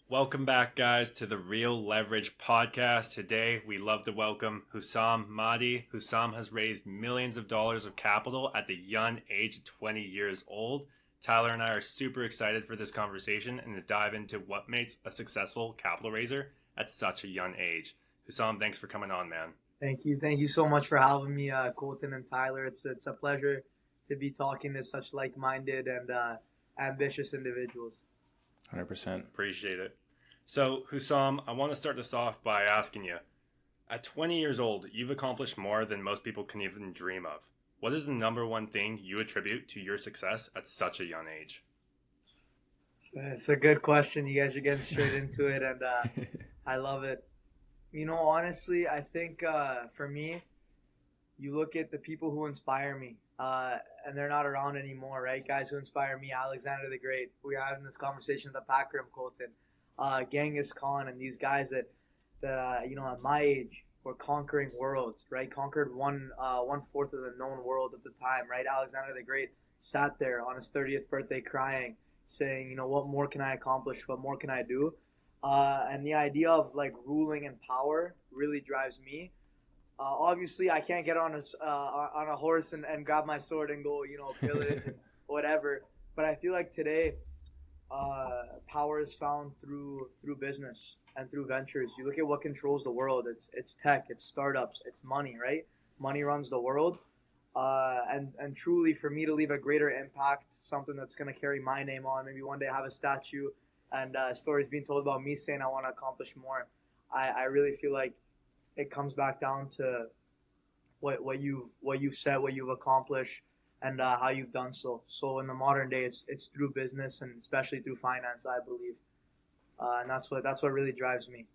Welcome back, guys, to the Real Leverage podcast. Today, we love to welcome Hussam Mahdi. Hussam has raised millions of dollars of capital at the young age of 20 years old. Tyler and I are super excited for this conversation and to dive into what makes a successful capital raiser at such a young age. Hussam, thanks for coming on, man. Thank you. Thank you so much for having me, Colton and Tyler. It's a pleasure to be talking to such like-minded and ambitious individuals. 100%. Appreciate it. So, Hussam, I want to start this off by asking you, at 20 years old, you've accomplished more than most people can even dream of. What is the number one thing you attribute to your success at such a young age? It's a good question. You guys are getting straight into it, and I love it. Honestly, I think for me, you look at the people who inspire me, and they're not around anymore, right? Guys who inspire me, Alexander the Great. We were having this conversation in the pack room, Colton. Genghis Khan, and these guys that at my age were conquering worlds, right? Conquered one fourth of the known world at the time, right? Alexander the Great sat there on his 30th birthday crying, saying, what more can I accomplish? What more can I do? And the idea of like ruling and power really drives me. Obviously, I can't get on a horse and grab my sword and go, pillage and whatever. But I feel like today, power is found through business and through ventures. You look at what controls the world. It's tech, it's startups, it's money, right? Money runs the world. And truly, for me to leave a greater impact, something that's going to carry my name on, maybe one day have a statue and stories being told about me saying I want to accomplish more. I really feel like it comes back down to what you've said, what you've accomplished, and how you've done so. So in the modern day, it's through business and especially through finance, I believe, and that's what really drives me.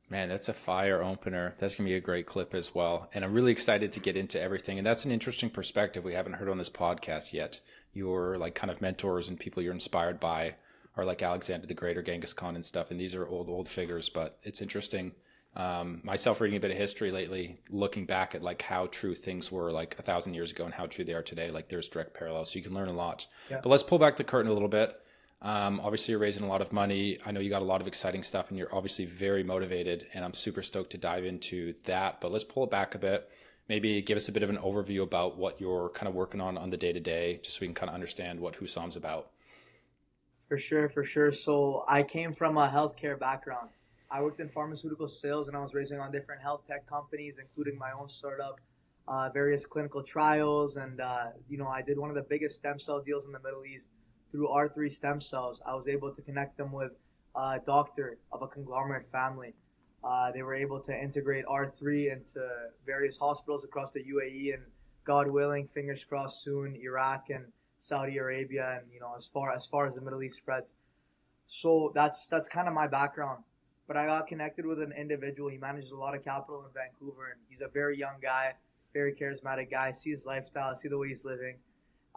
Man, that's a fire opener. That's going to be a great clip as well. And I'm really excited to get into everything. And that's an interesting perspective we haven't heard on this podcast yet. Your like kind of mentors and people you're inspired by are like Alexander the Great or Genghis Khan and stuff. And these are old figures, but it's interesting. Myself reading a bit of history lately, looking back at like how true things were like 1,000 years ago and how true they are today. Like there's direct parallels. So you can learn a lot. Yeah. But let's pull back the curtain a little bit. Obviously you're raising a lot of money. I know you got a lot of exciting stuff and you're obviously very motivated, and I'm super stoked to dive into that. But let's pull it back a bit. Maybe give us a bit of an overview about what you're kind of working on the day to day, just so we can kind of understand what Hussam's about. For sure. So I came from a healthcare background. I worked in pharmaceutical sales, and I was raising on different health tech companies, including my own startup, various clinical trials. And, I did one of the biggest stem cell deals in the Middle East. Through R3 stem cells, I was able to connect them with a doctor of a conglomerate family. They were able to integrate R3 into various hospitals across the UAE, and God willing, fingers crossed soon, Iraq and Saudi Arabia, and as far as the Middle East spreads. So that's kind of my background. But I got connected with an individual. He manages a lot of capital in Vancouver, and he's a very young guy, very charismatic guy. I see his lifestyle, I see the way he's living.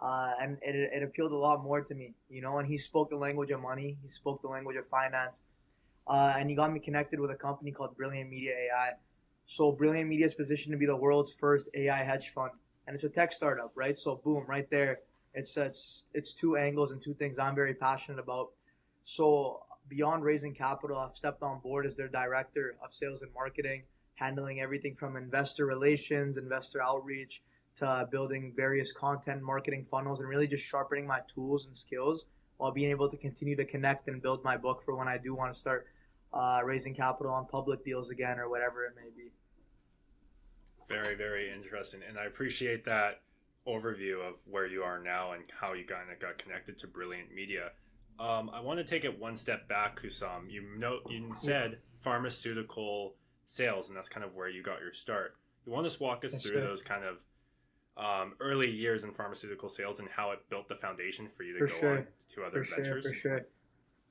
And it appealed a lot more to me, and he spoke the language of money. He spoke the language of finance. And he got me connected with a company called Brilliant Media AI. So Brilliant Media is positioned to be the world's first AI hedge fund. And it's a tech startup, right? So boom, right there. It's two angles and two things I'm very passionate about. So beyond raising capital, I've stepped on board as their director of sales and marketing, handling everything from investor relations, investor outreach, to building various content marketing funnels, and really just sharpening my tools and skills while being able to continue to connect and build my book for when I do want to start raising capital on public deals again or whatever it may be. Very, very interesting. And I appreciate that overview of where you are now and how you kind of got connected to Brilliant Media. I want to take it one step back, Hussam. You said pharmaceutical sales, and that's kind of where you got your start. You want to walk us through those kind of early years in pharmaceutical sales and how it built the foundation for you to go on to other ventures? For sure.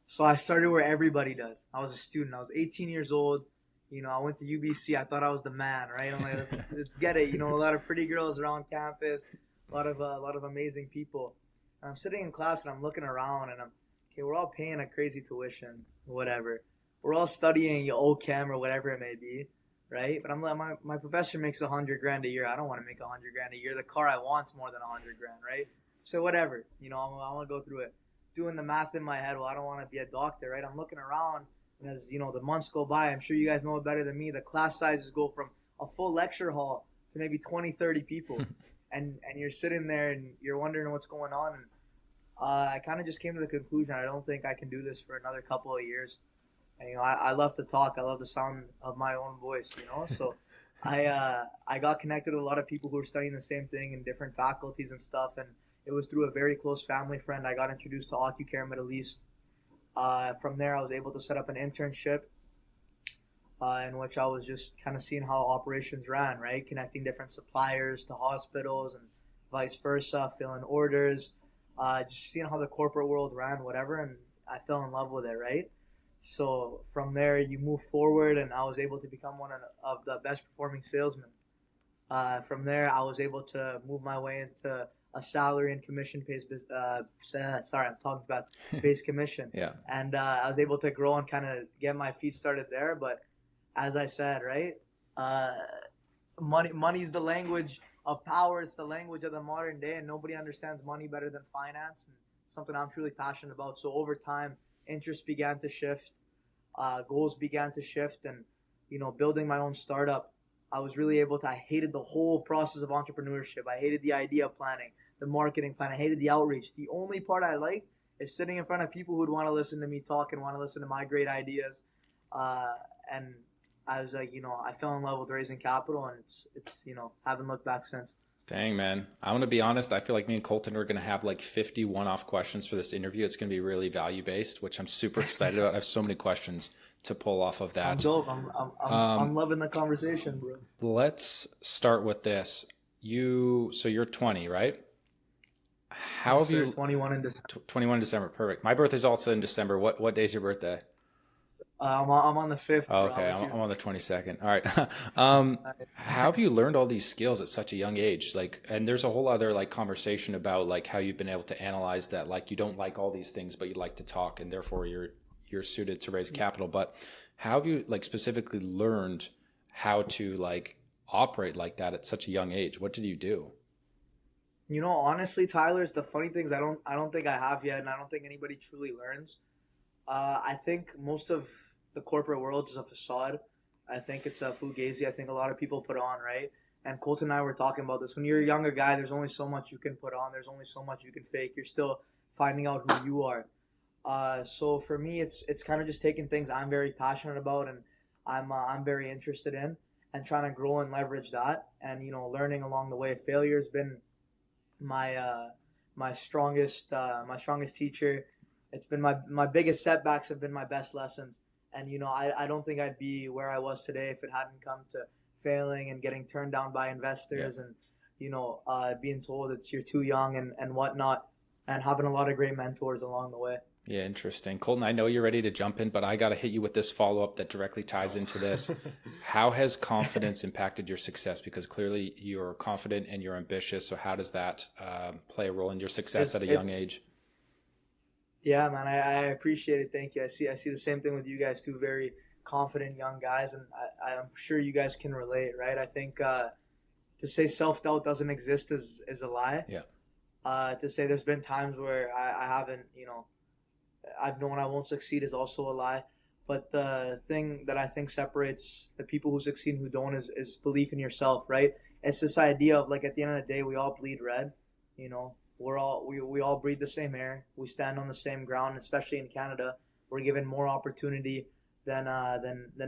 So I started where everybody does. I was a student. I was 18 years old. I went to UBC. I thought I was the man, right? I'm like, let's get it. A lot of pretty girls around campus, a lot of amazing people. And I'm sitting in class and I'm looking around and we're all paying a crazy tuition, whatever. We're all studying OChem or whatever it may be, right? But I'm like, my professor makes $100,000 a year. I don't want to make $100,000 a year. The car I want's more than $100,000, right? So whatever, I want to go through it. doing the math in my head. Well, I don't want to be a doctor, right? I'm looking around, and as you know, the months go by. I'm sure you guys know it better than me. The class sizes go from a full lecture hall to maybe 20, 30 people, and you're sitting there and you're wondering what's going on. And I kind of just came to the conclusion I don't think I can do this for another couple of years. And, I love to talk. I love the sound of my own voice. So I got connected with a lot of people who were studying the same thing in different faculties and stuff. And it was through a very close family friend I got introduced to OcuCare Middle East. From there, I was able to set up an internship in which I was just kind of seeing how operations ran, right? Connecting different suppliers to hospitals and vice versa, filling orders, just seeing how the corporate world ran, whatever. And I fell in love with it, right? So from there, you move forward, and I was able to become one of the best performing salesmen. From there, I was able to move my way into a salary and commission based. Sorry, I'm talking about base commission. Yeah. And I was able to grow and kind of get my feet started there. But as I said, right, money's the language of power. It's the language of the modern day, and nobody understands money better than finance. And something I'm truly passionate about. So over time, interests began to shift, goals began to shift, and building my own startup, I was really able to. I hated the whole process of entrepreneurship. I hated the idea planning, the marketing plan. I hated the outreach. The only part I liked is sitting in front of people who'd want to listen to me talk and want to listen to my great ideas. And I was like, I fell in love with raising capital, and it's haven't looked back since. Dang, man. I'm going to be honest. I feel like me and Colton are going to have like 50 one-off questions for this interview. It's going to be really value-based, which I'm super excited about. I have so many questions to pull off of that. I'm dope. I'm loving the conversation, bro. Let's start with this. So you're 20, right? How Yes, have sir. you 21 in December. 21 in December. Perfect. My birthday's also in December. What day is your birthday? I'm on the 5th. Oh, okay, I'm on the 22nd. All right. How have you learned all these skills at such a young age? And there's a whole other conversation about how you've been able to analyze that. You don't like all these things, but you like to talk, and therefore you're suited to raise capital. But how have you specifically learned how to operate like that at such a young age? What did you do? Honestly, Tyler, it's the funny things I don't think I have yet, and I don't think anybody truly learns. I think most of the corporate world is a facade. I think it's a fugazi. I think a lot of people put on, right? And Colton and I were talking about this. When you're a younger guy, there's only so much you can put on. There's only so much you can fake. You're still finding out who you are. So for me, it's kind of just taking things I'm very passionate about and I'm very interested in, and trying to grow and leverage that. And learning along the way. Failure's been my strongest teacher. It's been my biggest setbacks have been my best lessons. And, I don't think I'd be where I was today if it hadn't come to failing and getting turned down by investors, and, being told that you're too young and whatnot, and having a lot of great mentors along the way. Yeah, interesting. Colton, I know you're ready to jump in, but I got to hit you with this follow-up that directly ties into this. How has confidence impacted your success? Because clearly you're confident and you're ambitious. So how does that play a role in your success at a young age? Yeah, man, I appreciate it. Thank you. I see the same thing with you guys too. Very confident young guys, and I'm sure you guys can relate, right? I think to say self-doubt doesn't exist is a lie. Yeah. To say there's been times where I haven't, I've known I won't succeed is also a lie. But the thing that I think separates the people who succeed and who don't is belief in yourself, right? It's this idea of at the end of the day, we all bleed red, we all breathe the same air. We stand on the same ground, especially in Canada. We're given more opportunity than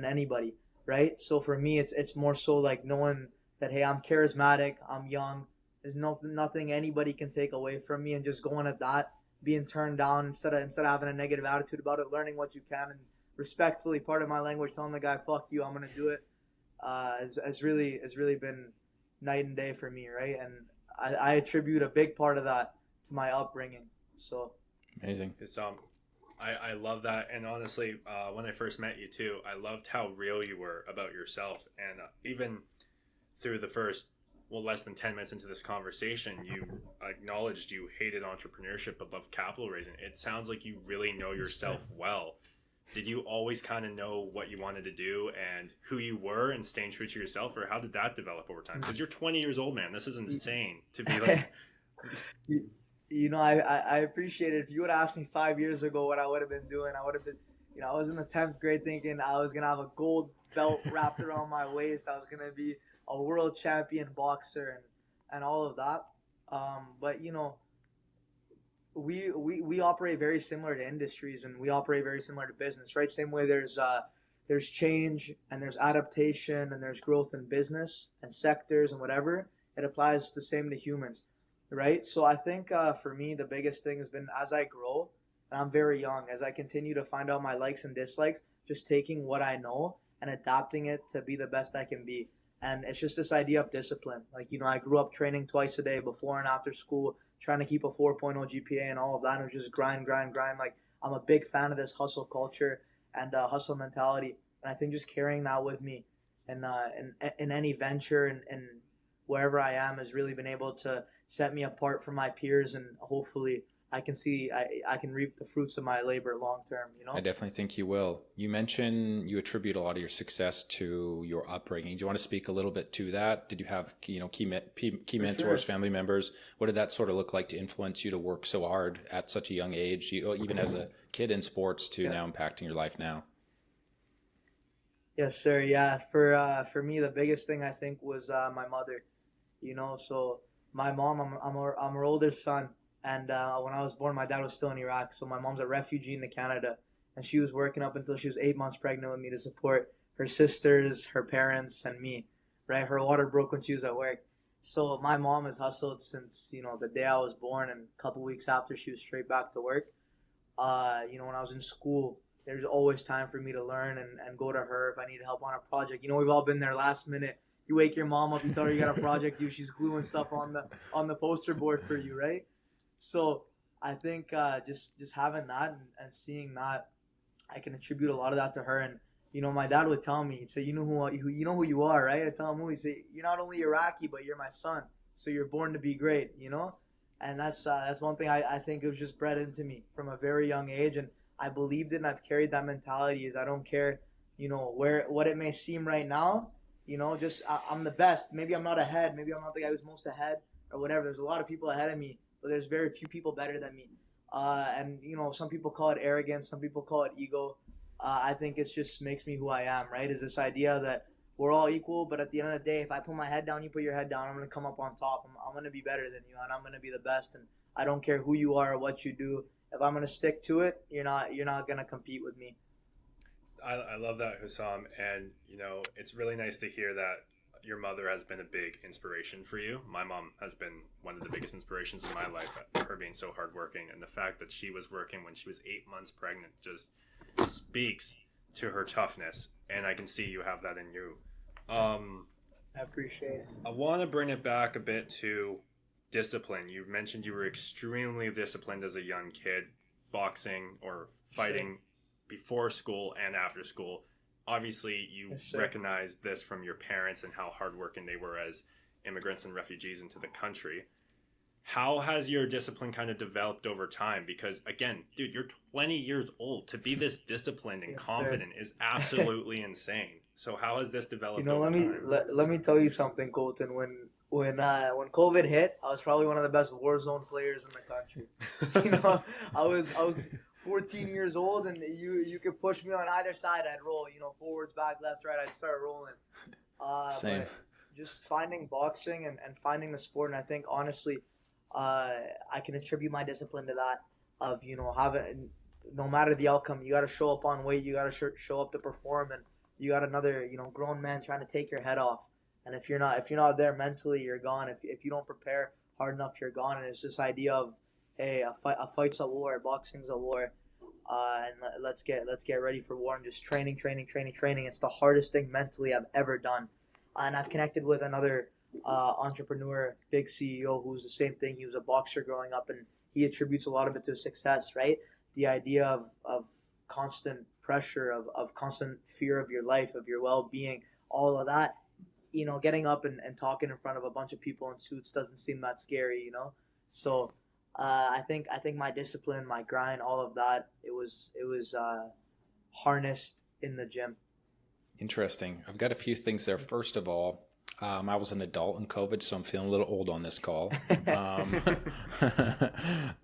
anybody, right? So for me, it's more so knowing that, hey, I'm charismatic, I'm young. There's nothing anybody can take away from me, and just going at that, being turned down instead of having a negative attitude about it, learning what you can, and respectfully, part of my language, telling the guy, "Fuck you, I'm gonna do it," has really been night and day for me, right? And I attribute a big part of that to my upbringing. So amazing. It's I love that, and honestly, when I first met you too, I loved how real you were about yourself, and even through the first less than 10 minutes into this conversation, you acknowledged you hated entrepreneurship but loved capital raising. It sounds like you really know yourself well. Did you always kind of know what you wanted to do and who you were and staying true to yourself, or how did that develop over time? Because you're 20 years old, man. This is insane to be I appreciate it. If you would have asked me 5 years ago what I would have been doing, I would have been, I was in the 10th grade thinking I was going to have a gold belt wrapped around my waist. I was going to be a world champion boxer and all of that. But, we operate very similar to industries and we operate very similar to business, right? Same way there's change and there's adaptation and there's growth in business and sectors and whatever. It applies the same to humans, right? So I think for me, the biggest thing has been as I grow, and I'm very young, as I continue to find out my likes and dislikes, just taking what I know and adapting it to be the best I can be. And it's just this idea of discipline. Like, I grew up training twice a day before and after school, trying to keep a 4.0 GPA and all of that. And it was just grind, grind, grind. Like, I'm a big fan of this hustle culture and hustle mentality. And I think just carrying that with me and in any venture and wherever I am has really been able to set me apart from my peers, and hopefully I can see I can reap the fruits of my labor long term. I definitely think you will. You mentioned you attribute a lot of your success to your upbringing. Do you want to speak a little bit to that? Did you have key mentors, family members? What did that sort of look like to influence you to work so hard at such a young age, even as a kid in sports, to now impacting your life now? Yes, sir. Yeah, for me, the biggest thing I think was my mother. So my mom, I'm her oldest son, and when I was born, my dad was still in Iraq. So my mom's a refugee in Canada, and she was working up until she was 8 months pregnant with me to support her sisters, her parents, and me. Right, her water broke when she was at work. So my mom has hustled since the day I was born, and a couple weeks after she was straight back to work. When I was in school, there's always time for me to learn and go to her if I need help on a project. We've all been there last minute. You wake your mom up, you tell her you got a project due, she's gluing stuff on the poster board for you, right? So I think just having that and seeing that, I can attribute a lot of that to her. And my dad would tell me, he'd say, you know who you are, right? I tell him who. He'd say, you're not only Iraqi, but you're my son, so you're born to be great, And that's one thing I think it was just bred into me from a very young age, and I believed it, and I've carried that mentality. Is I don't care, what it may seem right now. I'm the best. Maybe I'm not ahead. Maybe I'm not the guy who's most ahead or whatever. There's a lot of people ahead of me, but there's very few people better than me. And some people call it arrogance. Some people call it ego. I think it just makes me who I am, right? Is this idea that we're all equal, but at the end of the day, if I put my head down, you put your head down, I'm going to come up on top. I'm going to be better than you, and I'm going to be the best. And I don't care who you are or what you do. If I'm going to stick to it, you're not going to compete with me. I love that, Hussam, and it's really nice to hear that your mother has been a big inspiration for you. My mom has been one of the biggest inspirations in my life, her being so hardworking, and the fact that she was working when she was 8 months pregnant just speaks to her toughness, and I can see you have that in you. I appreciate it. I want to bring it back a bit to discipline. You mentioned you were extremely disciplined as a young kid, boxing or fighting before school and after school. Obviously, you recognized this from your parents and how hardworking they were as immigrants and refugees into the country. How has your discipline kind of developed over time? Because, again, dude, you're 20 years old. To be this disciplined and confident is absolutely insane. So how has this developed over time? Let me tell you something, Colton. When COVID hit, I was probably one of the best Warzone players in the country. I was 14 years old, and you could push me on either side, I'd roll. Forwards, back, left, right, I'd start rolling. Same. But just finding boxing and finding the sport, and I think honestly, I can attribute my discipline to that. Of having, no matter the outcome, you got to show up on weight, you got to show up to perform, and you got another grown man trying to take your head off. And if you're not there mentally, you're gone. If you don't prepare hard enough, you're gone. And it's this idea of, hey, a fight's a war, boxing's a war, and let's get ready for war, and just training. It's the hardest thing mentally I've ever done. And I've connected with another entrepreneur, big CEO, who's the same thing. He was a boxer growing up, and he attributes a lot of it to success, right? The idea of constant pressure, of constant fear of your life, of your well-being, all of that. Getting up and talking in front of a bunch of people in suits doesn't seem that scary, So I think my discipline, my grind, all of that, it was harnessed in the gym. Interesting. I've got a few things there. First of all, I was an adult in COVID, so I'm feeling a little old on this call.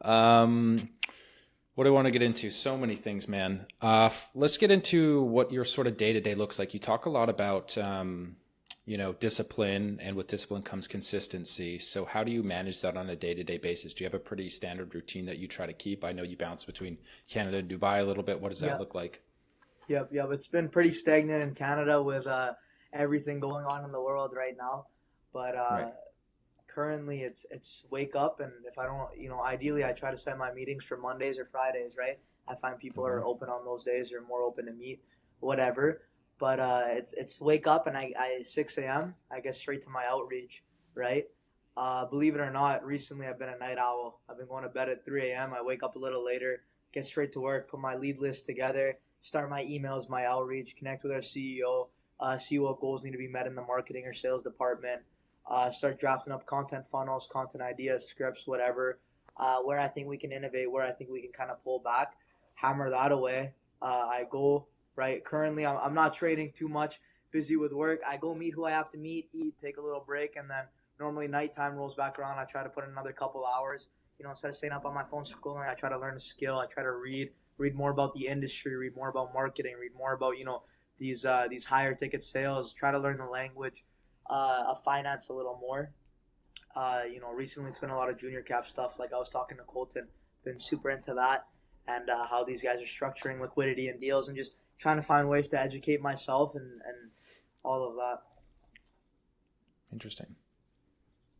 Um, what do I want to get into? So many things, man. Let's get into what your sort of day to day looks like. You talk a lot about, discipline, and with discipline comes consistency. So how do you manage that on a day to day basis? Do you have a pretty standard routine that you try to keep? I know you bounce between Canada and Dubai a little bit. What does that look like? Yep. It's been pretty stagnant in Canada with everything going on in the world right now. But Right. currently, it's wake up, and if I don't, ideally I try to set my meetings for Mondays or Fridays, right? I find people Okay. are open on those days or more open to meet, whatever. But it's wake up, and I 6 a.m. I get straight to my outreach, right? Believe it or not, recently I've been a night owl. I've been going to bed at 3 a.m. I wake up a little later, get straight to work, put my lead list together, start my emails, my outreach, connect with our CEO, see what goals need to be met in the marketing or sales department, start drafting up content funnels, content ideas, scripts, whatever, where I think we can innovate, where I think we can kind of pull back, hammer that away. I go, right, currently I'm not trading too much, busy with work. I go meet who I have to meet, eat, take a little break, and then normally nighttime rolls back around. I try to put in another couple hours. Instead of staying up on my phone scrolling, I try to learn a skill. I try to read more about the industry, read more about marketing, read more about these higher ticket sales. Try to learn the language of finance a little more. Recently it's been a lot of junior cap stuff. Like I was talking to Colton, been super into that, and how these guys are structuring liquidity and deals, and just trying to find ways to educate myself and all of that. Interesting.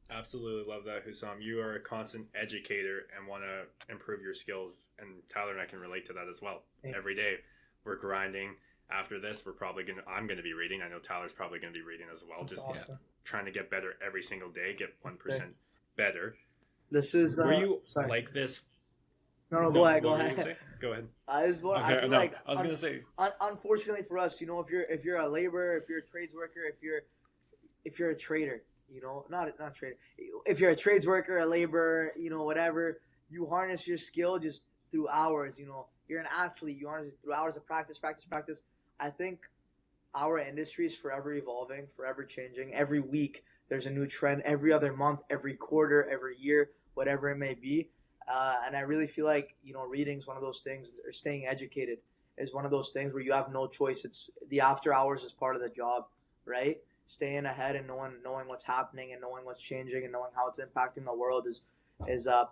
Absolutely love that, Hussam. You are a constant educator and want to improve your skills, and Tyler and I can relate to that as well. Yeah. Every day we're grinding. After this, I'm gonna be reading. I know Tyler's probably gonna be reading as well. That's Just awesome. trying to get better every single day, get 1% better. This is Were you sorry. like this? No, go ahead. What were you gonna say? Go ahead. This is what I Okay, feel no, like. I was gonna say. Unfortunately for us, if you're a laborer, if you're a trades worker, if you're a trader, not trader. If you're a trades worker, a laborer, whatever, you harness your skill just through hours. You're an athlete. You harness it through hours of practice. I think our industry is forever evolving, forever changing. Every week there's a new trend. Every other month, every quarter, every year, whatever it may be. And I really feel like reading is one of those things, or staying educated is one of those things where you have no choice. It's the after hours is part of the job, right? Staying ahead and knowing what's happening and knowing what's changing and knowing how it's impacting the world is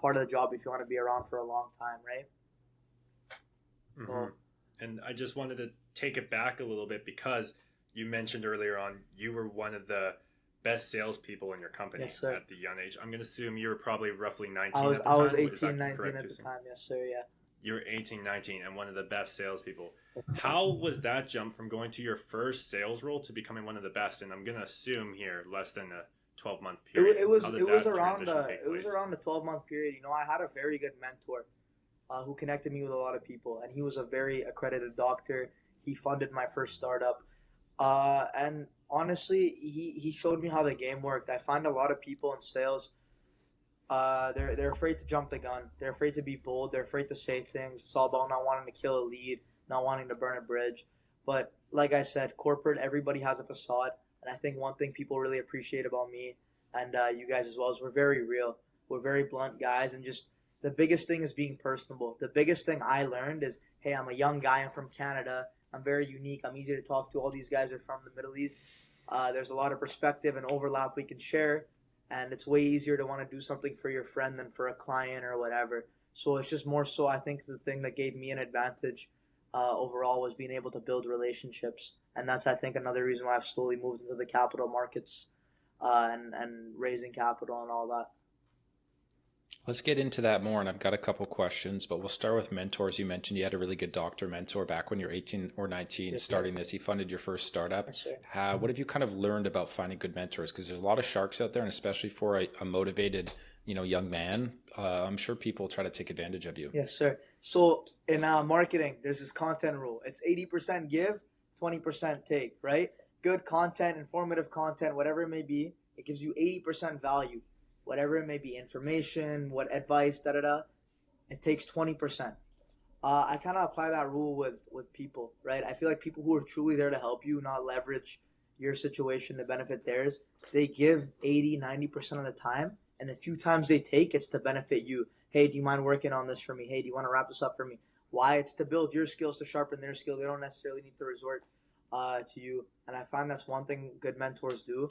part of the job if you want to be around for a long time, right? Mm-hmm. And I just wanted to take it back a little bit because you mentioned earlier on you were one of the best salespeople in your company. Yes, sir. At the young age. I'm going to assume you were probably roughly 19 I was at the time. I was Is 18, that 19 correct, at the Houston? time. Yes, sir. Yeah. You were 18, 19, and one of the best salespeople. Yes, sir. How was that jump from going to your first sales role to becoming one of the best? And I'm going to assume here less than a 12-month period. It was How did it was that around transition take it was place? around a 12-month period. I had a very good mentor who connected me with a lot of people, and he was a very accredited doctor. He funded my first startup, and honestly, he showed me how the game worked. I find a lot of people in sales, they're afraid to jump the gun. They're afraid to be bold. They're afraid to say things. It's all about not wanting to kill a lead, not wanting to burn a bridge. But like I said, corporate, everybody has a facade, and I think one thing people really appreciate about me and you guys as well is we're very real. We're very blunt guys, and just the biggest thing is being personable. The biggest thing I learned is, hey, I'm a young guy. I'm from Canada. I'm very unique. I'm easy to talk to. All these guys are from the Middle East. There's a lot of perspective and overlap we can share, and it's way easier to want to do something for your friend than for a client or whatever. So it's just more so I think the thing that gave me an advantage overall was being able to build relationships, and that's I think another reason why I've slowly moved into the capital markets and raising capital and all that. Let's get into that more, and I've got a couple questions, but we'll start with mentors. You mentioned you had a really good doctor mentor back when you were 18 or 19 Yes, starting this. He funded your first startup. Yes, sir. What have you kind of learned about finding good mentors? Because there's a lot of sharks out there, and especially for a motivated, young man, I'm sure people try to take advantage of you. Yes, sir. So in marketing, there's this content rule. It's 80% give, 20% take, right? Good content, informative content, whatever it may be, it gives you 80% value. Whatever it may be, information, what advice, it takes 20%. I kind of apply that rule with people, right? I feel like people who are truly there to help you, not leverage your situation to benefit theirs, they give 80-90% of the time. And the few times they take, it's to benefit you. Hey, do you mind working on this for me? Hey, do you want to wrap this up for me? Why? It's to build your skills, to sharpen their skill. They don't necessarily need to resort to you. And I find that's one thing good mentors do.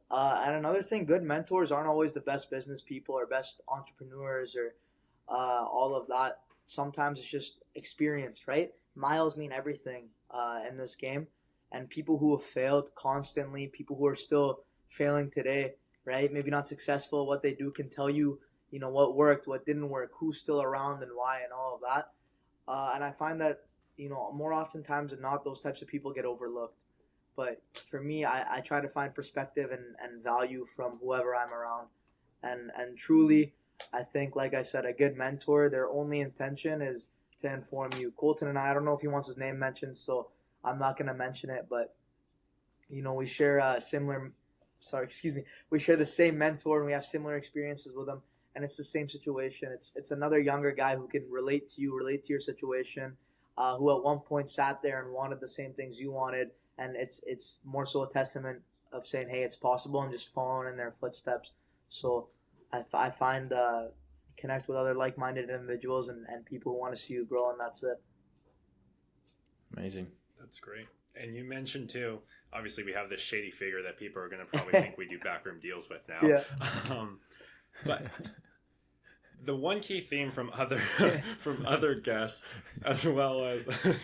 And another thing, good mentors aren't always the best business people or best entrepreneurs or all of that. Sometimes it's just experience, right? Miles mean everything in this game. And people who have failed constantly, people who are still failing today, right? Maybe not successful, what they do can tell you, what worked, what didn't work, who's still around and why and all of that. And I find that, more oftentimes than not, those types of people get overlooked. But for me, I try to find perspective and value from whoever I'm around. And truly, I think, like I said, a good mentor, their only intention is to inform you. Colton and I don't know if he wants his name mentioned, so I'm not going to mention it, but, we share we share the same mentor and we have similar experiences with him. And it's the same situation. It's another younger guy who can relate to you, relate to your situation, who at one point sat there and wanted the same things you wanted. And it's more so a testament of saying, hey, it's possible, and just following in their footsteps. So I find connect with other like-minded individuals and people who want to see you grow, and that's it. Amazing. That's great. And you mentioned too, obviously we have this shady figure that people are going to probably think we do backroom deals with now. Yeah. But the one key theme from other guests, as well as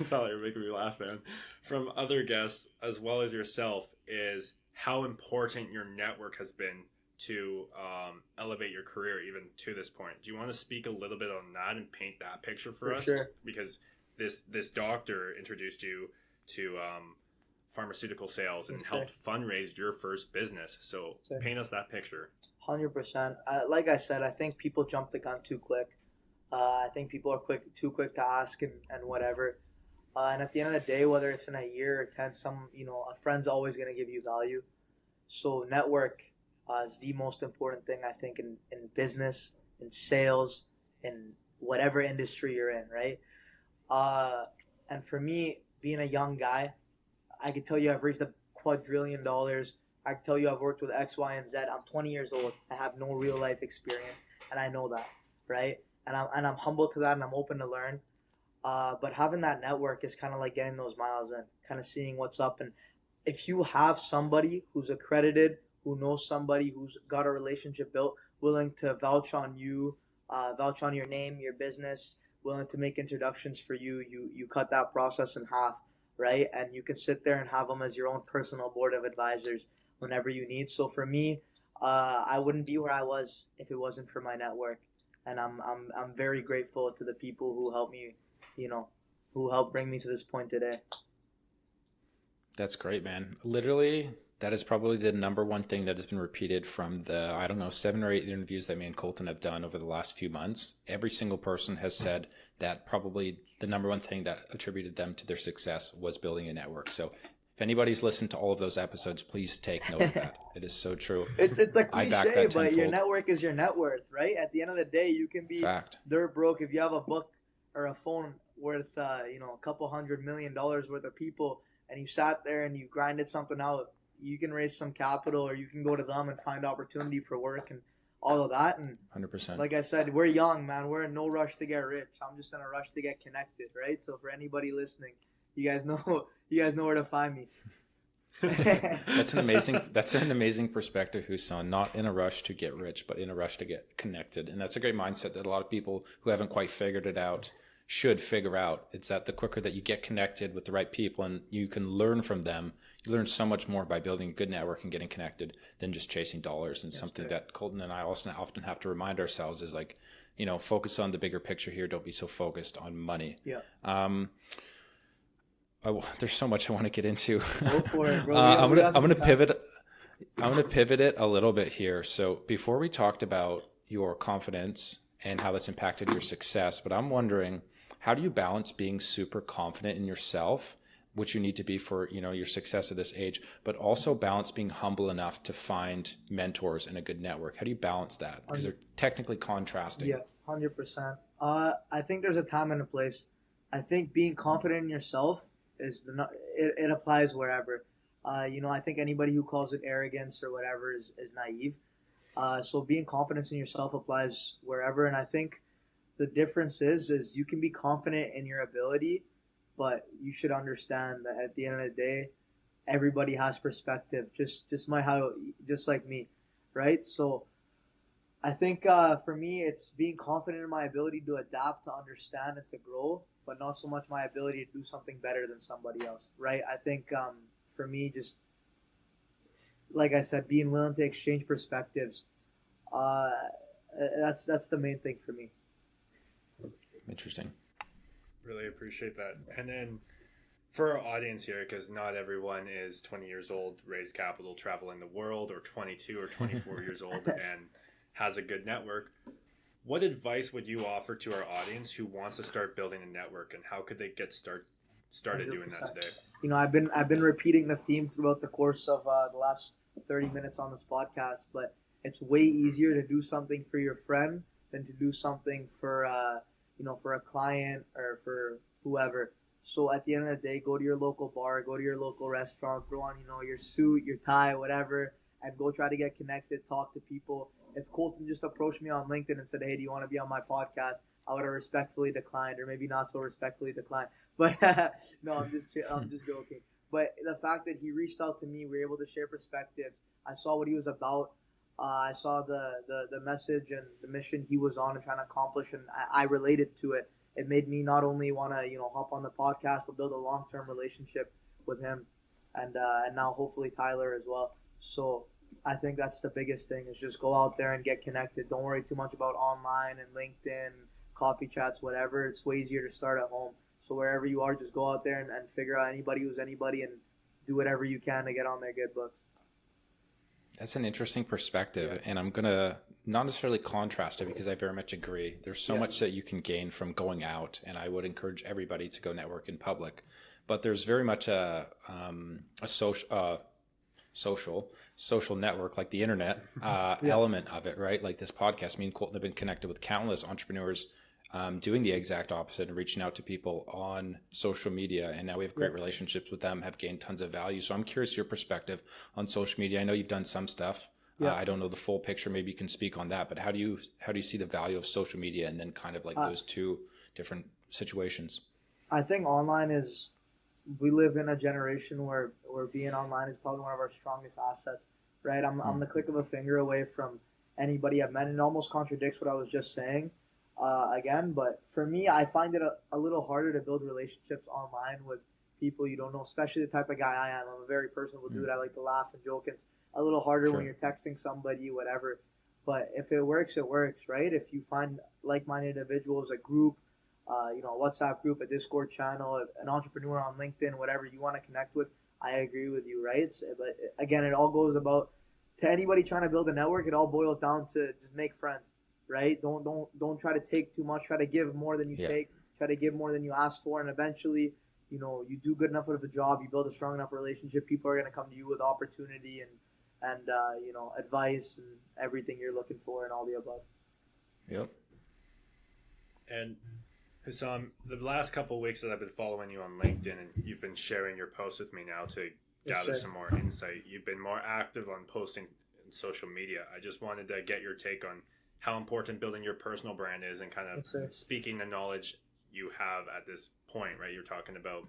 Tyler, you're making me laugh, man. From other guests as well as yourself, is how important your network has been to elevate your career even to this point. Do you want to speak a little bit on that and paint that picture for us? Sure. Because this doctor introduced you to pharmaceutical sales and helped fundraise your first business. So paint us that picture. 100%. Like I said, I think people jump the gun too quick. I think people are too quick to ask and whatever. And at the end of the day, whether it's in a year or 10, a friend's always going to give you value. So network is the most important thing, I think, in business, in sales, in whatever industry you're in, right? And for me, being a young guy, I can tell you I've reached $1 quadrillion. I can tell you I've worked with X, Y, and Z. I'm 20 years old. I have no real life experience, and I know that, right? And I'm humble to that, and I'm open to learn. But having that network is kind of like getting those miles in, kind of seeing what's up. And if you have somebody who's accredited, who knows somebody who's got a relationship built, willing to vouch on you, vouch on your name, your business, willing to make introductions for you, you cut that process in half, right? And you can sit there and have them as your own personal board of advisors whenever you need. So for me, I wouldn't be where I was if it wasn't for my network. And I'm very grateful to the people who helped me, who helped bring me to this point today. That's great, man. Literally, that is probably the number one thing that has been repeated from the, 7 or 8 interviews that me and Colton have done over the last few months. Every single person has said that probably the number one thing that attributed them to their success was building a network. So if anybody's listened to all of those episodes, please take note of that. It is so true. It's a cliche, but your network is your net worth, right? At the end of the day, you can be dirt broke if you have a book or a phone worth, a couple $100 million worth of people, and you sat there and you grinded something out. You can raise some capital, or you can go to them and find opportunity for work and all of that. And 100%. Like I said, we're young, man. We're in no rush to get rich. I'm just in a rush to get connected, right? So for anybody listening, you guys know where to find me. That's an amazing perspective, Hussam. Not in a rush to get rich, but in a rush to get connected. And that's a great mindset that a lot of people who haven't quite figured it out should figure out. It's that the quicker that you get connected with the right people and you can learn from them, you learn so much more by building a good network and getting connected than just chasing dollars. And something that Colton and I also often have to remind ourselves is like, focus on the bigger picture here. Don't be so focused on money. Yeah. There's so much I want to get into. Go for it, bro. I'm gonna pivot. I'm gonna pivot it a little bit here. So before we talked about your confidence and how that's impacted your success, but I'm wondering, how do you balance being super confident in yourself, which you need to be for your success at this age, but also balance being humble enough to find mentors and a good network? How do you balance that? Because they're technically contrasting. Yeah, 100%. I think there's a time and a place. I think being confident in yourself it applies wherever. I think anybody who calls it arrogance or whatever is naive. So being confident in yourself applies wherever, and I think the difference is you can be confident in your ability, but you should understand that at the end of the day, everybody has perspective. Just like me, right? So I think for me, it's being confident in my ability to adapt, to understand, and to grow, but not so much my ability to do something better than somebody else, right? I think for me, just like I said, being willing to exchange perspectives, uh, that's the main thing for me. Interesting. Really appreciate that. And then for our audience here, because not everyone is 20 years old, raised capital, traveling the world, or 22 or 24 years old and has a good network. What advice would you offer to our audience who wants to start building a network, and how could they get started doing that 100%. today? I've been repeating the theme throughout the course of the last 30 minutes on this podcast, but it's way easier to do something for your friend than to do something for a client or for whoever. So at the end of the day, go to your local bar, go to your local restaurant, throw on your suit, your tie, whatever, and go try to get connected, talk to people. If Colton just approached me on LinkedIn and said, "Hey, do you want to be on my podcast?" I would have respectfully declined, or maybe not so respectfully declined. But no, I'm just joking. But the fact that he reached out to me, we were able to share perspectives. I saw what he was about. I saw the message and the mission he was on and trying to accomplish, and I related to it. It made me not only want to hop on the podcast, but build a long term relationship with him, and now hopefully Tyler as well. So I think that's the biggest thing is just go out there and get connected. Don't worry too much about online and LinkedIn, coffee chats, whatever. It's way easier to start at home. So wherever you are, just go out there and figure out anybody who's anybody and do whatever you can to get on their good books. That's an interesting perspective, and I'm going to not necessarily contrast it because I very much agree. There's so much that you can gain from going out, and I would encourage everybody to go network in public. But there's very much a social network like the internet element of it, right? Like this podcast, me and Colton have been connected with countless entrepreneurs doing the exact opposite and reaching out to people on social media. And now we have great relationships with them, have gained tons of value. So I'm curious your perspective on social media. I know you've done some stuff. I don't know the full picture. Maybe you can speak on that, but how do you see the value of social media and then kind of like those two different situations? I think we live in a generation where being online is probably one of our strongest assets, right? I'm the click of a finger away from anybody I've met, and it almost contradicts what I was just saying. Again, but for me, I find it a little harder to build relationships online with people you don't know, especially the type of guy I am. I'm a very personable dude. I like to laugh and joke. It's a little harder when you're texting somebody, whatever. But if it works, it works, right? If you find like-minded individuals, a group, a WhatsApp group, a Discord channel, an entrepreneur on LinkedIn, whatever you want to connect with, I agree with you, right? But again, it all goes about, to anybody trying to build a network, it all boils down to just make friends. Right? Don't try to take too much. Try to give more than you take. Try to give more than you ask for, and eventually, you do good enough of a job. You build a strong enough relationship. People are going to come to you with opportunity and advice and everything you're looking for, and all the above. Yep. And Hussam, the last couple of weeks that I've been following you on LinkedIn, and you've been sharing your posts with me now to gather some more insight. You've been more active on posting in social media. I just wanted to get your take on how important building your personal brand is and kind of speaking the knowledge you have at this point, right? You're talking about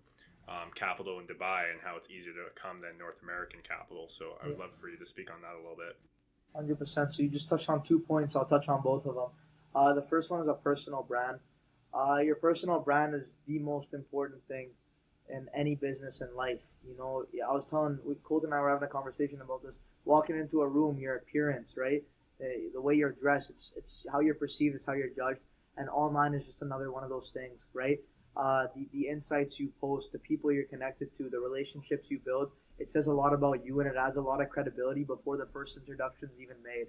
capital in Dubai and how it's easier to come than North American capital. So I would love for you to speak on that a little bit. 100%. So you just touched on 2 points. I'll touch on both of them. The first one is a personal brand. Your personal brand is the most important thing in any business in life. I was telling Colton and I were having a conversation about this. Walking into a room, your appearance, right? The way you're dressed, it's how you're perceived, it's how you're judged, and online is just another one of those things, right? The insights you post, the people you're connected to, the relationships you build, it says a lot about you, and it adds a lot of credibility before the first introduction's even made.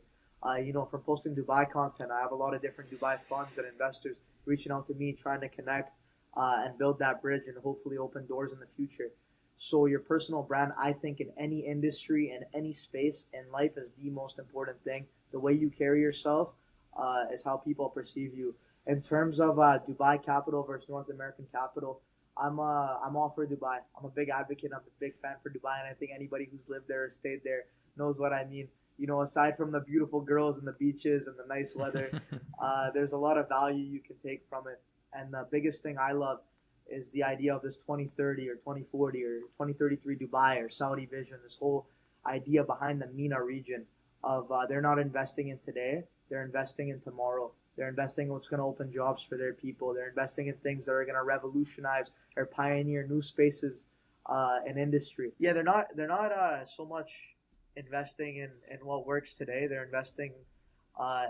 From posting Dubai content, I have a lot of different Dubai funds and investors reaching out to me, trying to connect and build that bridge and hopefully open doors in the future. So your personal brand, I think, in any industry and any space in life is the most important thing. The way you carry yourself is how people perceive you. In terms of Dubai capital versus North American capital, I'm all for Dubai. I'm a big advocate. I'm a big fan for Dubai, and I think anybody who's lived there or stayed there knows what I mean. Aside from the beautiful girls and the beaches and the nice weather, there's a lot of value you can take from it. And the biggest thing I love is the idea of this 2030 or 2040 or 2033 Dubai or Saudi vision. This whole idea behind the MENA region of they're not investing in today, they're investing in tomorrow. They're investing in what's going to open jobs for their people. They're investing in things that are going to revolutionize or pioneer new spaces in industry. Yeah, they're not so much investing in what works today. They're investing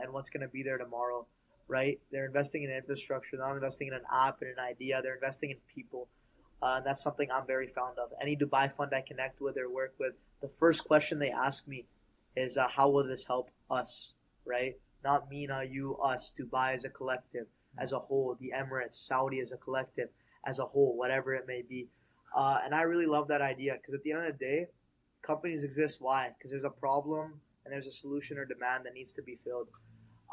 in what's going to be there tomorrow, right? They're investing in infrastructure. They're not investing in an app and an idea. They're investing in people. And that's something I'm very fond of. Any Dubai fund I connect with or work with, the first question they ask me is, how will this help us, right? Not me, not you, us, Dubai as a collective, as a whole, the Emirates, Saudi as a collective, as a whole, whatever it may be. And I really love that idea because at the end of the day, companies exist. Why? Because there's a problem and there's a solution or demand that needs to be filled.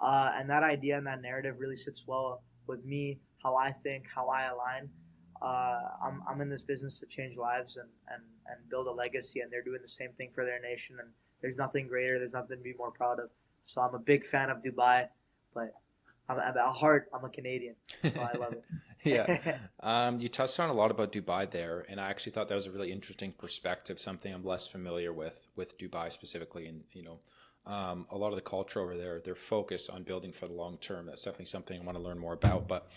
And that idea and that narrative really sits well with me, how I think, how I align. I'm in this business to change lives and build a legacy, and they're doing the same thing for their nation. And there's nothing greater, there's nothing to be more proud of. So I'm a big fan of Dubai, but at heart, I'm a Canadian, so I love it. Yeah. You touched on a lot about Dubai there, and I actually thought that was a really interesting perspective, something I'm less familiar with Dubai specifically. And, a lot of the culture over there, their focus on building for the long term, that's definitely something I want to learn more about. But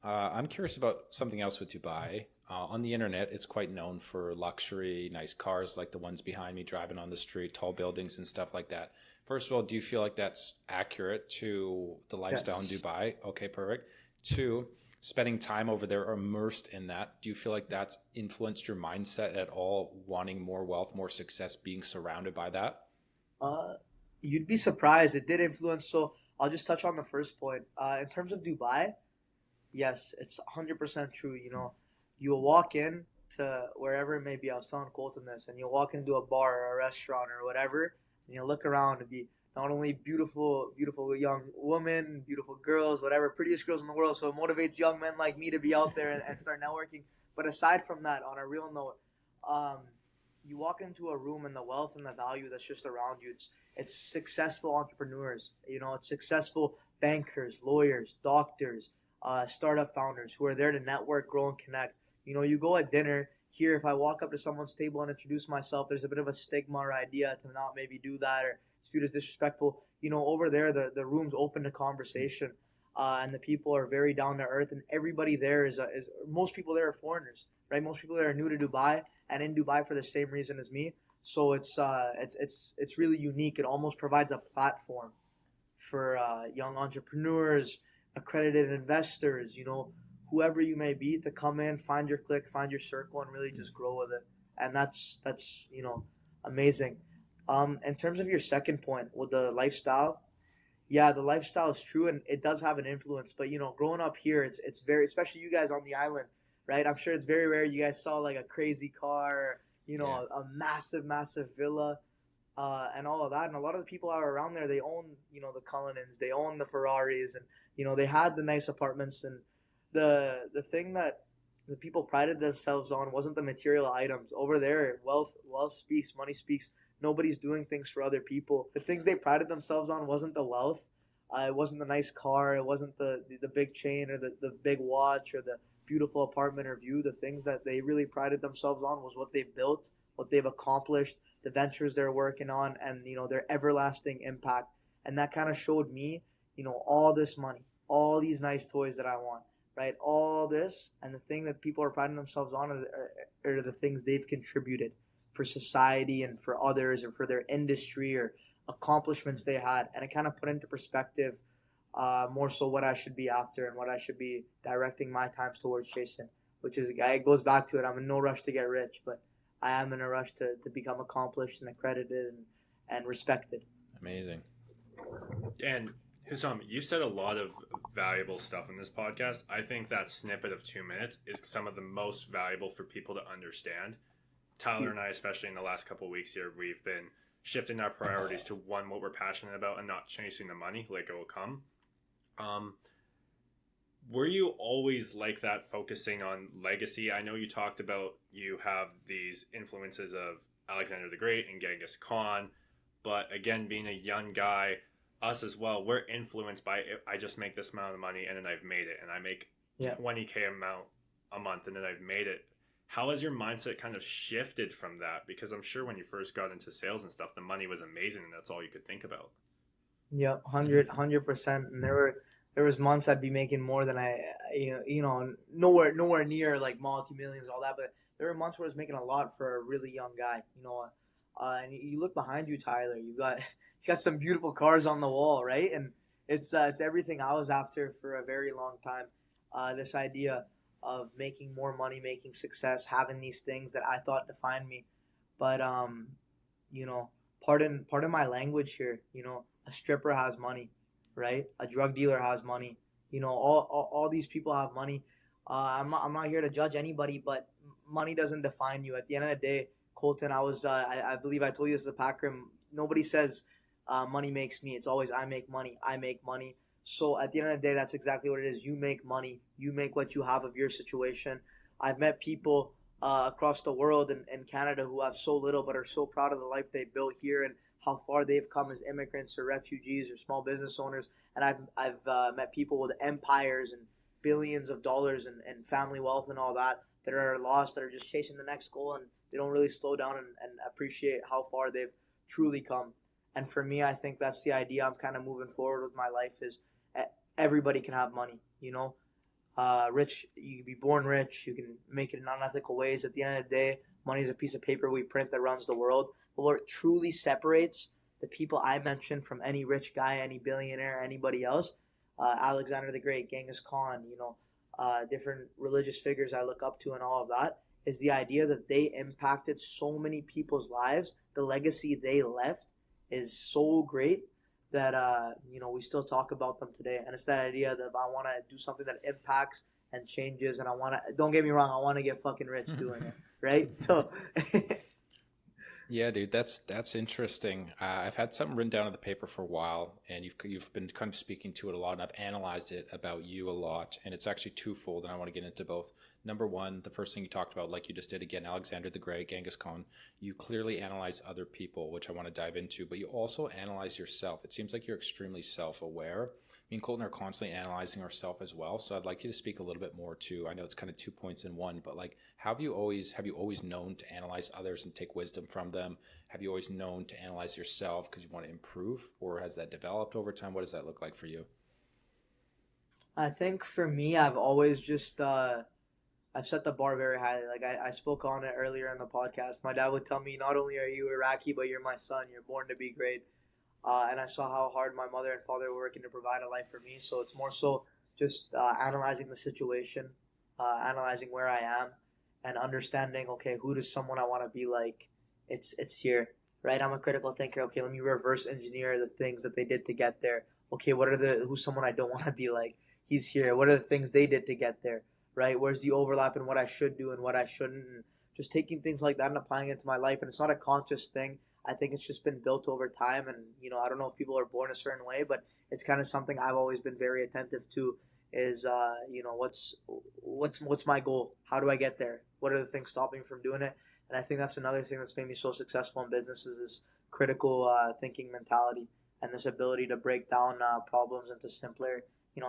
I'm curious about something else with Dubai. On the internet, it's quite known for luxury, nice cars like the ones behind me driving on the street, tall buildings and stuff like that. First of all, do you feel like that's accurate to the lifestyle in Dubai? Okay, perfect. Two, spending time over there immersed in that, do you feel like that's influenced your mindset at all, wanting more wealth, more success, being surrounded by that? You'd be surprised. It did influence. So I'll just touch on the first point. In terms of Dubai, yes, it's 100% true. You'll walk in to wherever it may be. I was telling Colton this, and you'll walk into a bar or a restaurant or whatever, and you look around and be not only beautiful, beautiful young women, beautiful girls, whatever, prettiest girls in the world. So it motivates young men like me to be out there and start networking. But aside from that, on a real note, you walk into a room and the wealth and the value that's just around you. It's successful entrepreneurs. It's successful bankers, lawyers, doctors, startup founders who are there to network, grow, and connect. You go at dinner. Here, if I walk up to someone's table and introduce myself, there's a bit of a stigma or idea to not maybe do that, or it's viewed as disrespectful. Over there, the room's open to conversation, and the people are very down to earth, and everybody there is most people there are foreigners, right? Most people there are new to Dubai and in Dubai for the same reason as me. So it's really unique. It almost provides a platform for young entrepreneurs, accredited investors, whoever you may be, to come in, find your clique, find your circle, and really just grow with it. And that's amazing. In terms of your second point with the lifestyle, yeah, the lifestyle is true, and it does have an influence. But growing up here, it's very, especially you guys on the island, right? I'm sure it's very rare you guys saw like a crazy car, a massive villa, and all of that. And a lot of the people out around there, they own, the Cullinans, they own the Ferraris, and they had the nice apartments. And the thing that the people prided themselves on wasn't the material items. Over there, wealth speaks, money speaks. Nobody's doing things for other people. The things they prided themselves on wasn't the wealth. It wasn't the nice car. It wasn't the big chain or the big watch or the beautiful apartment or view. The things that they really prided themselves on was what they've built, what they've accomplished, the ventures they're working on, and their everlasting impact. And that kind of showed me, all this money, all these nice toys that I want, right? All this, and the thing that people are priding themselves on are the things they've contributed for society and for others, or for their industry, or accomplishments they had. And it kind of put into perspective more so what I should be after and what I should be directing my times towards chasing, which is, it goes back to it. I'm in no rush to get rich, but I am in a rush to become accomplished and accredited and respected. Amazing. And Hussam, you said a lot of valuable stuff in this podcast. I think that snippet of 2 minutes is some of the most valuable for people to understand. Tyler and I, especially in the last couple of weeks here, we've been shifting our priorities to what we're passionate about and not chasing the money, like it will come. Were you always like that, focusing on legacy? I know you talked about you have these influences of Alexander the Great and Genghis Khan, but again, being a young guy, us as well, we're influenced by I just make this amount of money and then I've made it, and I make Yeah. 20K amount a month and then I've made it. How has your mindset kind of shifted from that? Because I'm sure when you first got into sales and stuff, the money was amazing and that's all you could think about. Yeah, 100%. And there was months I'd be making more than nowhere near like multi millions, all that. But there were months where I was making a lot for a really young guy. And you look behind you, Tyler. You got some beautiful cars on the wall, right? And it's everything I was after for a very long time. This idea of making more money, making success, having these things that I thought defined me. But you know, pardon my language here. A stripper has money, right? A drug dealer has money. All these people have money. I'm not here to judge anybody, but money doesn't define you. At the end of the day, Colton, I believe I told you this at the pack room. Nobody says money makes me. It's always I make money. I make money. So at the end of the day, that's exactly what it is. You make money. You make what you have of your situation. I've met people across the world and Canada who have so little but are so proud of the life they built here and how far they've come as immigrants or refugees or small business owners. And I've met people with empires and billions of dollars and family wealth and all that are lost, that are just chasing the next goal, and they don't really slow down and appreciate how far they've truly come. And for me, I think that's the idea I'm kind of moving forward with my life is everybody can have money, rich, you can be born rich, you can make it in unethical ways. At the end of the day, money is a piece of paper we print that runs the world. But what truly separates the people I mentioned from any rich guy, any billionaire, anybody else, Alexander the Great, Genghis Khan, different religious figures I look up to and all of that, is the idea that they impacted so many people's lives. The legacy they left is so great that we still talk about them today. And it's that idea that I want to do something that impacts and changes, and I want to, don't get me wrong, I want to get fucking rich doing it, right? So Yeah, dude, that's interesting. I've had something written down on the paper for a while, and you've been kind of speaking to it a lot, and I've analyzed it about you a lot, and it's actually twofold, and I want to get into both. Number one, the first thing you talked about, like you just did again, Alexander the Great, Genghis Khan, you clearly analyze other people, which I want to dive into, but you also analyze yourself. It seems like you're extremely self-aware. Me and Colton are constantly analyzing ourselves as well. So I'd like you to speak a little bit more too. I know it's kind of 2 points in one, but like, have you always known to analyze others and take wisdom from them? Have you always known to analyze yourself because you want to improve, or has that developed over time? What does that look like for you? I think for me, I've always just I've set the bar very highly. Like I spoke on it earlier in the podcast. My dad would tell me, not only are you Iraqi, but you're my son. You're born to be great. And I saw how hard my mother and father were working to provide a life for me. So it's more so just analyzing the situation, analyzing where I am, and understanding, okay, who does someone I want to be like? It's here, right? I'm a critical thinker. Okay, let me reverse engineer the things that they did to get there. Okay, who's someone I don't want to be like? He's here. What are the things they did to get there? Right? Where's the overlap in what I should do and what I shouldn't? And just taking things like that and applying it to my life. And it's not a conscious thing. I think it's just been built over time. And, I don't know if people are born a certain way, but it's kind of something I've always been very attentive to is, what's my goal? How do I get there? What are the things stopping me from doing it? And I think that's another thing that's made me so successful in business is this critical thinking mentality and this ability to break down problems into simpler,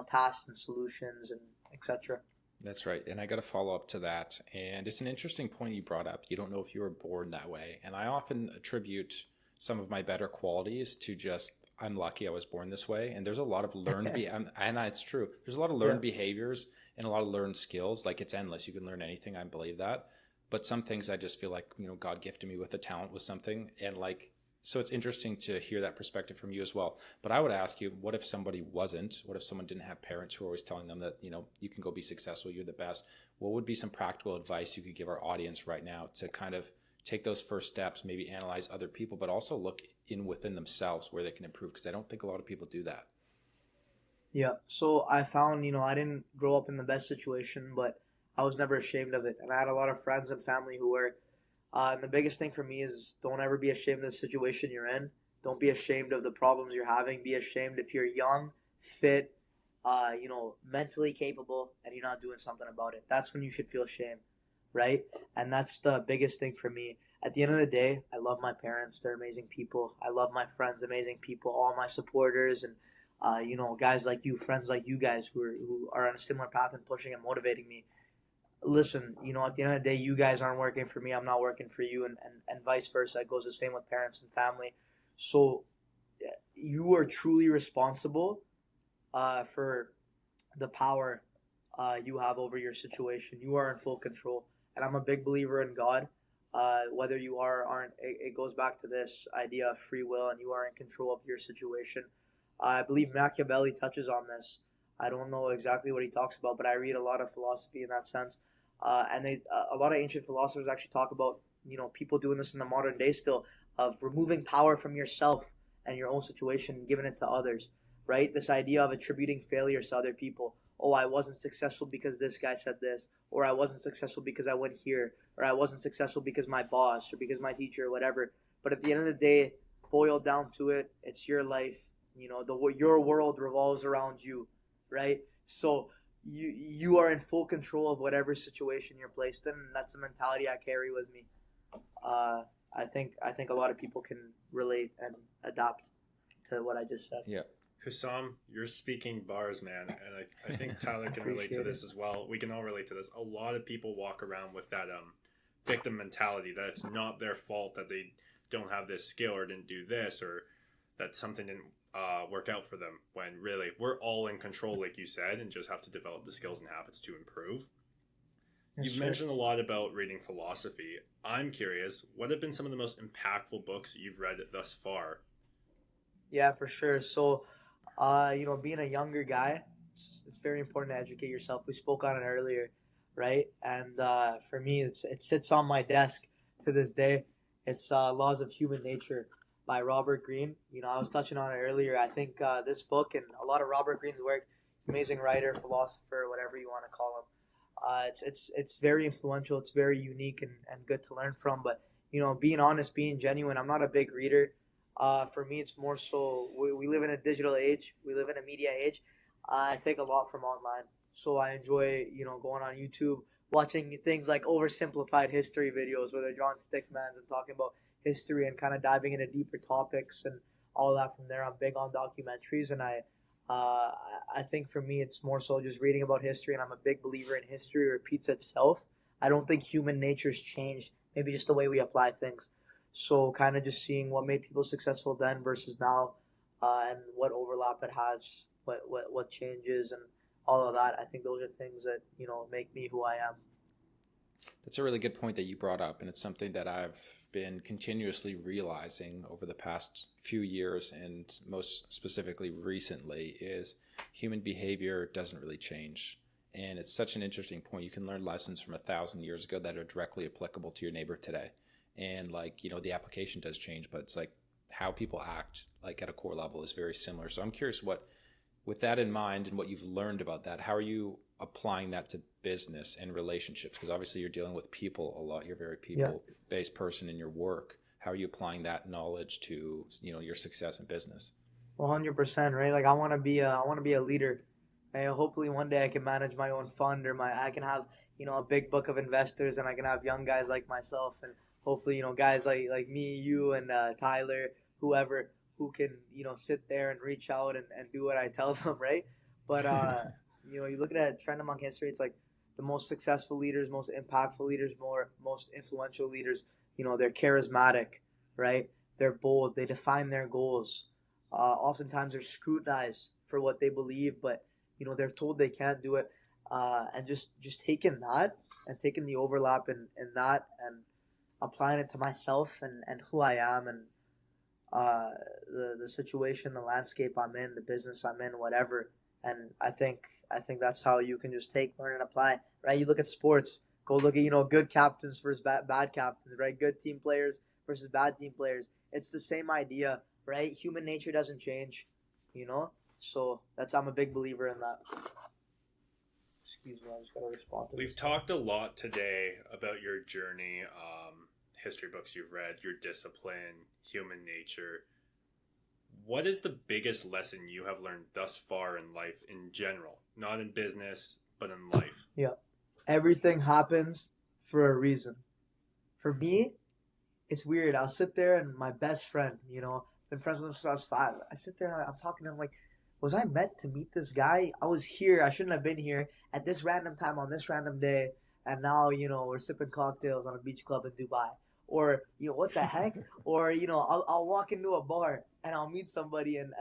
tasks and solutions and etc. That's right. And I got to follow up to that. And it's an interesting point you brought up. You don't know if you were born that way. And I often attribute some of my better qualities to just, I'm lucky I was born this way. And there's a lot of learned, and it's true. There's a lot of learned behaviors and a lot of learned skills. Like it's endless. You can learn anything. I believe that. But some things I just feel like, God gifted me with a talent with something. And like, so it's interesting to hear that perspective from you as well. But I would ask you, what if somebody wasn't? What if someone didn't have parents who are always telling them that, you can go be successful, you're the best? What would be some practical advice you could give our audience right now to kind of take those first steps, maybe analyze other people, but also look within themselves where they can improve? Because I don't think a lot of people do that. Yeah. So I found, I didn't grow up in the best situation, but I was never ashamed of it. And I had a lot of friends and family who were. And the biggest thing for me is don't ever be ashamed of the situation you're in. Don't be ashamed of the problems you're having. Be ashamed if you're young, fit, mentally capable and you're not doing something about it. That's when you should feel shame, right? And that's the biggest thing for me. At the end of the day, I love my parents. They're amazing people. I love my friends, amazing people, all my supporters, and guys like you, friends like you guys who are on a similar path and pushing and motivating me. Listen, at the end of the day, you guys aren't working for me. I'm not working for you, and vice versa. It goes the same with parents and family. So you are truly responsible for the power you have over your situation. You are in full control, and I'm a big believer in God. Whether you are or aren't, it goes back to this idea of free will, and you are in control of your situation. I believe Machiavelli touches on this. I don't know exactly what he talks about, but I read a lot of philosophy in that sense. A lot of ancient philosophers actually talk about people doing this in the modern day still, of removing power from yourself and your own situation and giving it to others. Right? This idea of attributing failures to other people. Oh, I wasn't successful because this guy said this, or I wasn't successful because I went here, or I wasn't successful because my boss or because my teacher or whatever. But at the end of the day, boiled down to it, it's your life. Your world revolves around you, right? So you are in full control of whatever situation you're placed in, and that's the mentality I carry with me. I think a lot of people can relate and adapt to what I just said. Yeah. Hussam, you're speaking bars, man, and I think Tyler can relate to this as well. We can all relate to this. A lot of people walk around with that victim mentality, that it's not their fault that they don't have this skill or didn't do this, or that something didn't work out for them, when really we're all in control, like you said, and just have to develop the skills and habits to improve. You've mentioned a lot about reading philosophy. I'm curious, what have been some of the most impactful books you've read thus far? Yeah, for sure. So, being a younger guy, it's very important to educate yourself. We spoke on it earlier, right? And for me, it sits on my desk to this day. It's Laws of Human Nature by Robert Greene. I was touching on it earlier. I think this book and a lot of Robert Greene's work, amazing writer, philosopher, whatever you want to call him. It's very influential. It's very unique and good to learn from. But being honest, being genuine, I'm not a big reader. For me, it's more so we live in a digital age. We live in a media age. I take a lot from online. So I enjoy, going on YouTube, watching things like oversimplified history videos where they're drawing stickmans and talking about history and kind of diving into deeper topics and all of that from there. I'm big on documentaries, and I think for me, it's more so just reading about history, and I'm a big believer in history repeats itself. I don't think human nature's changed, maybe just the way we apply things. So kind of just seeing what made people successful then versus now, and what overlap it has, what changes, and all of that. I think those are things that make me who I am. That's a really good point that you brought up, and it's something that I've been continuously realizing over the past few years, and most specifically recently, is human behavior doesn't really change. And it's such an interesting point. You can learn lessons from 1,000 years ago that are directly applicable to your neighbor today. And the application does change, but it's like how people act at a core level is very similar. So I'm curious, with that in mind and what you've learned about that, how are you applying that to business and relationships? Because obviously you're dealing with people a lot. You're a very people-based person in your work. How are you applying that knowledge to your success in business? 100%, right? I want to be a leader. And hopefully one day I can manage my own fund, or I can have a big book of investors, and I can have young guys like myself, and hopefully guys like me, you, and Tyler, whoever, who can sit there and reach out and do what I tell them, right? But you look at a trend among history, it's like the most successful leaders, most impactful leaders, most influential leaders, they're charismatic, right? They're bold, they define their goals. Oftentimes they're scrutinized for what they believe, but they're told they can't do it. And just taking that and taking the overlap in that and applying it to myself and who I am, and the situation, the landscape I'm in, the business I'm in, whatever. And I think that's how you can just take, learn, and apply. Right? You look at sports. Go look at good captains versus bad captains. Right? Good team players versus bad team players. It's the same idea, right? Human nature doesn't change. So I'm a big believer in that. Excuse me, I just gotta respond to this. We've talked a lot today about your journey, history books you've read, your discipline, human nature. what is the biggest lesson you have learned thus far in life in general? Not in business, but in life. Yeah. Everything happens for a reason. For me, it's weird. I'll sit there and my best friend, been friends with him since I was 5. I sit there and I'm talking to him like, was I meant to meet this guy? I was here. I shouldn't have been here at this random time on this random day. And now, we're sipping cocktails on a beach club in Dubai. Or, what the heck? Or, I'll walk into a bar and I'll meet somebody and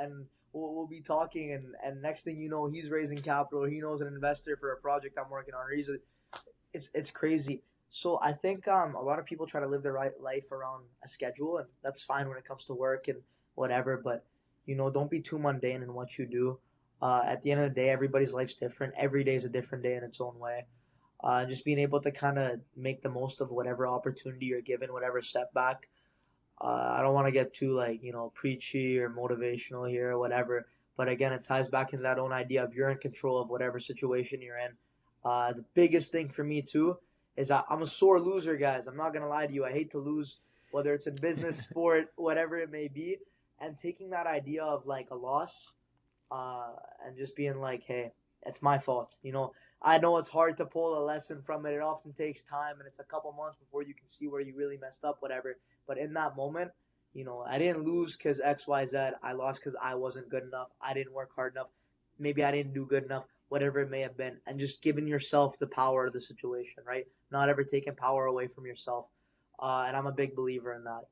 we'll be talking. And next thing you know, he's raising capital. Or he knows an investor for a project I'm working on. Or it's crazy. So I think a lot of people try to live their life around a schedule. And that's fine when it comes to work and whatever. But, don't be too mundane in what you do. At the end of the day, everybody's life's different. Every day is a different day in its own way. Just being able to kind of make the most of whatever opportunity you're given, whatever setback. I don't want to get too preachy or motivational here or whatever. But again, it ties back into that own idea of you're in control of whatever situation you're in. The biggest thing for me too is I'm a sore loser, guys. I'm not going to lie to you. I hate to lose, whether it's in business, sport, whatever it may be. And taking that idea of like a loss and just being like, hey, it's my fault. I know it's hard to pull a lesson from it. It often takes time and it's a couple months before you can see where you really messed up, whatever. But in that moment, I didn't lose because X, Y, Z. I lost because I wasn't good enough. I didn't work hard enough. Maybe I didn't do good enough, whatever it may have been. And just giving yourself the power of the situation, right? Not ever taking power away from yourself. And I'm a big believer in that,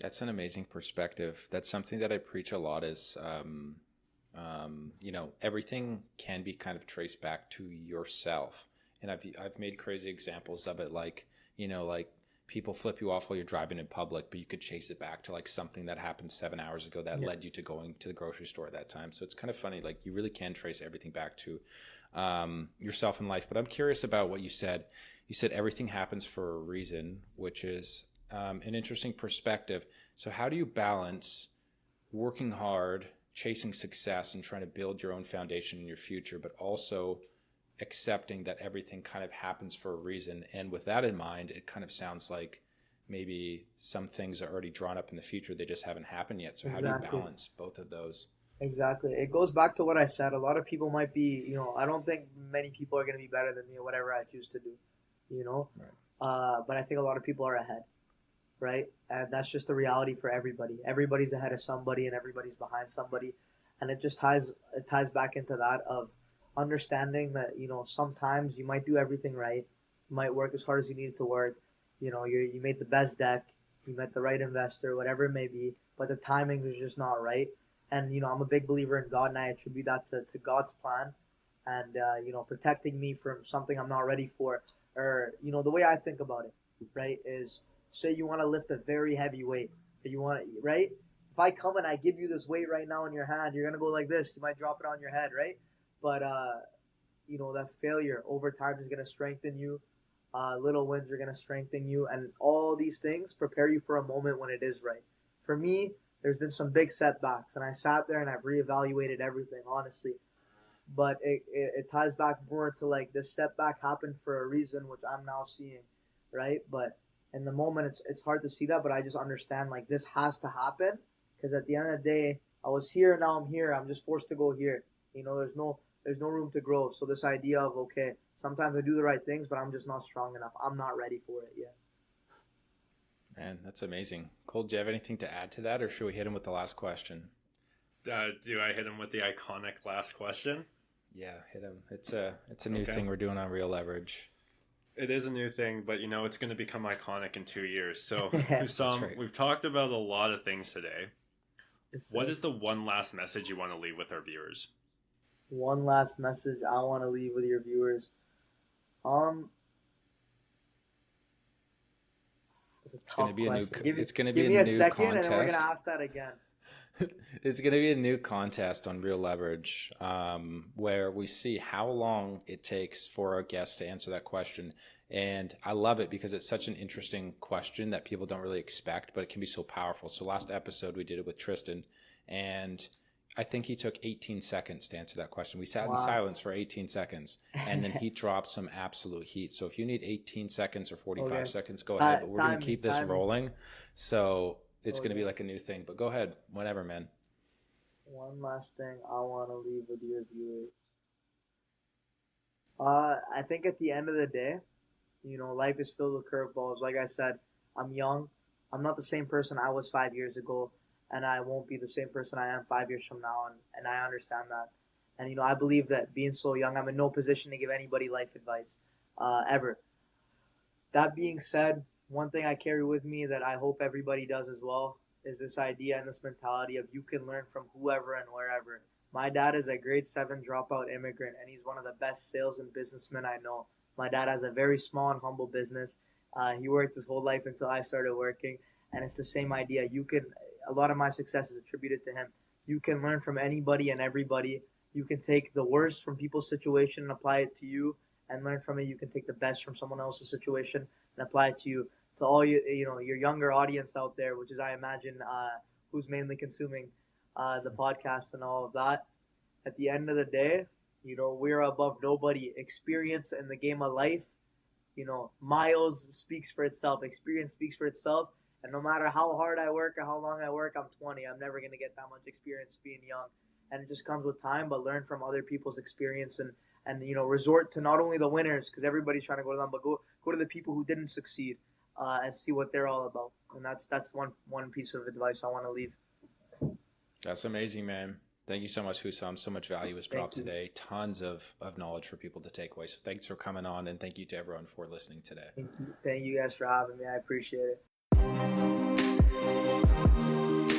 That's an amazing perspective. That's something that I preach a lot is, everything can be kind of traced back to yourself. And I've made crazy examples of it. Like people flip you off while you're driving in public, but you could chase it back to like something that happened 7 hours ago that led you to going to the grocery store at that time. So it's kind of funny. Like you really can trace everything back to yourself in life. But I'm curious about what you said. You said everything happens for a reason, which is an interesting perspective. So how do you balance working hard, chasing success, and trying to build your own foundation in your future, but also accepting that everything kind of happens for a reason? And with that in mind, it kind of sounds like maybe some things are already drawn up in the future. They just haven't happened yet. So how do you balance both of those? Exactly. It goes back to what I said. A lot of people might be, I don't think many people are going to be better than me or whatever I choose to do, Right. But I think a lot of people are ahead. Right? And that's just the reality for everybody. Everybody's ahead of somebody and everybody's behind somebody. And it just ties back into that of understanding that, sometimes you might do everything right. You might work as hard as you need to work. You made the best deck. You met the right investor, whatever it may be. But the timing is just not right. And, I'm a big believer in God, and I attribute that to God's plan and, protecting me from something I'm not ready for. Or, the way I think about it, right, is say you want to lift a very heavy weight. Right? If I come and I give you this weight right now in your hand, you're going to go like this. You might drop it on your head, right? But, that failure over time is going to strengthen you. Little wins are going to strengthen you. And all these things prepare you for a moment when it is right. For me, there's been some big setbacks. And I sat there and I've reevaluated everything, honestly. But it ties back more to like this setback happened for a reason, which I'm now seeing, right? But in the moment, it's hard to see that, but I just understand like this has to happen because at the end of the day, I was here, now I'm here. I'm just forced to go here. There's no room to grow. So this idea of okay, sometimes I do the right things, but I'm just not strong enough. I'm not ready for it yet. Man, that's amazing. Cole, do you have anything to add to that, or should we hit him with the last question? Do I hit him with the iconic last question? Yeah, hit him. It's a new thing we're doing on Real Leverage. It is a new thing, but it's going to become iconic in 2 years. So, Hussam, right. We've talked about a lot of things today. What is the one last message you want to leave with our viewers? One last message I want to leave with your viewers. It's going to be question. Give me a new second, contest. and then we're going to ask that again. It's going to be a new contest on Real Leverage where we see how long it takes for a guest to answer that question. And I love it because it's such an interesting question that people don't really expect, but it can be so powerful. So last episode, we did it with Tristan, and I think he took 18 seconds to answer that question. We sat in silence for 18 seconds, and then he dropped some absolute heat. So if you need 18 seconds or 45 seconds, go ahead. But we're going to keep this rolling. So it's Oh, going to be yeah. like a new thing. But go ahead, whatever, man. One last thing I want to leave with your viewers. I think at the end of the day, life is filled with curveballs. Like I said, I'm young. I'm not the same person I was 5 years ago, and I won't be the same person I am 5 years from now. And I understand that. And I believe that being so young, I'm in no position to give anybody life advice, ever. That being said, one thing I carry with me that I hope everybody does as well is this idea and this mentality of you can learn from whoever and wherever. My dad is a grade 7 dropout immigrant, and he's one of the best sales and businessmen I know. My dad has a very small and humble business. He worked his whole life until I started working, and it's the same idea. A lot of my success is attributed to him. You can learn from anybody and everybody. You can take the worst from people's situation and apply it to you, and learn from it. You can take the best from someone else's situation and apply it to you. To all your younger audience out there, which is I imagine who's mainly consuming the podcast and all of that. At the end of the day, we're above nobody. Experience in the game of life, miles speaks for itself. Experience speaks for itself. And no matter how hard I work or how long I work, I'm 20. I'm never going to get that much experience being young. And it just comes with time, but learn from other people's experience and resort to not only the winners, because everybody's trying to go to them, but go to the people who didn't succeed, and see what they're all about. And that's one piece of advice I want to leave. That's amazing, man. Thank you so much, Hussam. So much value was dropped today. Tons of knowledge for people to take away. So thanks for coming on, and thank you to everyone for listening today. Thank you guys for having me. I appreciate it.